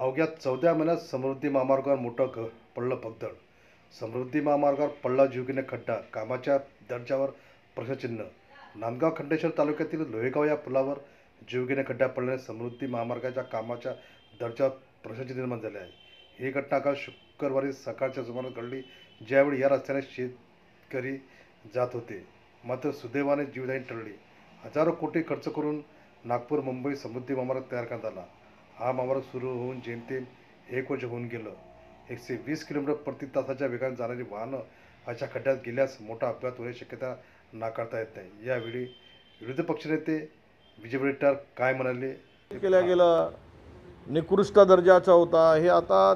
अवघ्या 14 महिन्यात समृद्धी महामार्गावर मोठं पडलं भगदड. समृद्धी महामार्गावर पडला जीवघेणा खड्डा, कामाच्या दर्जावर प्रश्नचिन्ह. नांदगाव खंडेश्वर तालुक्यातील लोहेगाव या पुलावर जीवघेणा खड्डा पडल्याने समृद्धी महामार्गाच्या कामाच्या दर्जावर प्रश्नचिन्ह निर्माण झाले आहे. ही घटना काल शुक्रवारी सकाळच्या सुमारास घडली, ज्यावेळी या रस्त्याने शेतकरी जात होते. मात्र सुदैवाने जीवदायी टळली. हजारो कोटी खर्च करून नागपूर मुंबई समृद्धी महामार्ग तयार करण्यात आला. हा महामार्ग सुरू होऊन जेमतेम 1 वर्ष होऊन गेलं. 120 किलोमीटर प्रति तासाच्या वेगाने जाणारी वाहनं अशा खड्ड्यात गेल्यास मोठा अपघात होण्याची शक्यता नाकारता येत नाही. यावेळी विरोधी पक्षनेते विजय वडेट्टीवार काय म्हणाले? केल्या गेला निकृष्ट दर्जाचा होता. हे आता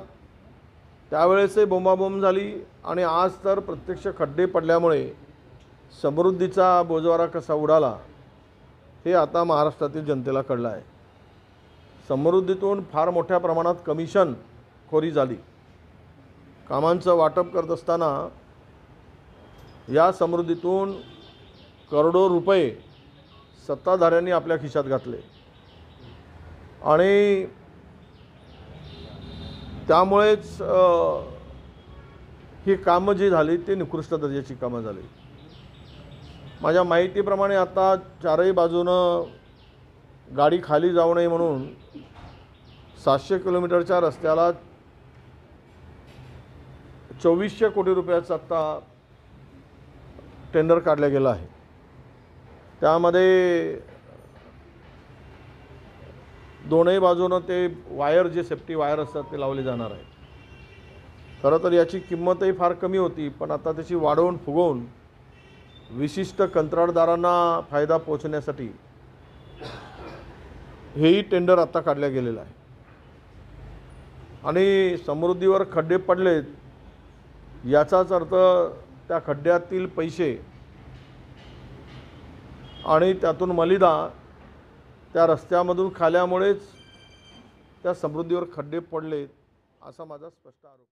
त्यावेळेसही बोंबाबोंब झाली आणि आज तर प्रत्यक्ष खड्डे पडल्यामुळे समृद्धीचा बोजवारा कसा उडाला हे आता महाराष्ट्रातील जनतेला कळलं आहे. समृद्धीतून फार मोठ्या प्रमाणात कमिशन खोरी झाली. कामांचं वाटप करत असताना या समृद्धीतून करोडो रुपये सत्ताधाऱ्यांनी आपल्या खिशात घातले आणि त्यामुळेच ही कामं जी झाली ती निकृष्ट दर्जाची कामं झाली. माझ्या माहितीप्रमाणे आता चारही बाजूनं गाडी खाली जाऊ नये म्हणून 700 किलोमीटरच्या रस्त्याला 2400 कोटी रुपयाचं आत्ता टेंडर काढलं गेलं आहे. त्यामध्ये दोनही बाजूनं ते वायर जे सेफ्टी वायर असतात ते लावले जाणार आहे. खरं तर याची किंमतही फार कमी होती, पण आता त्याची वाढवून फुगवून विशिष्ट कंत्राटदारांना फायदा पोहोचण्यासाठी हेही टेंडर आता काढलं गेलेलं आहे. आणि समृद्धीवर खड्डे पडलेत याचाच अर्थ त्या खड्ड्यातील पैसे आणि त्यातून मलिदा त्या रस्त्यामधून खाल्यामुळेच त्या समृद्धीवर खड्डे पडलेत असा माझा स्पष्ट आरोप.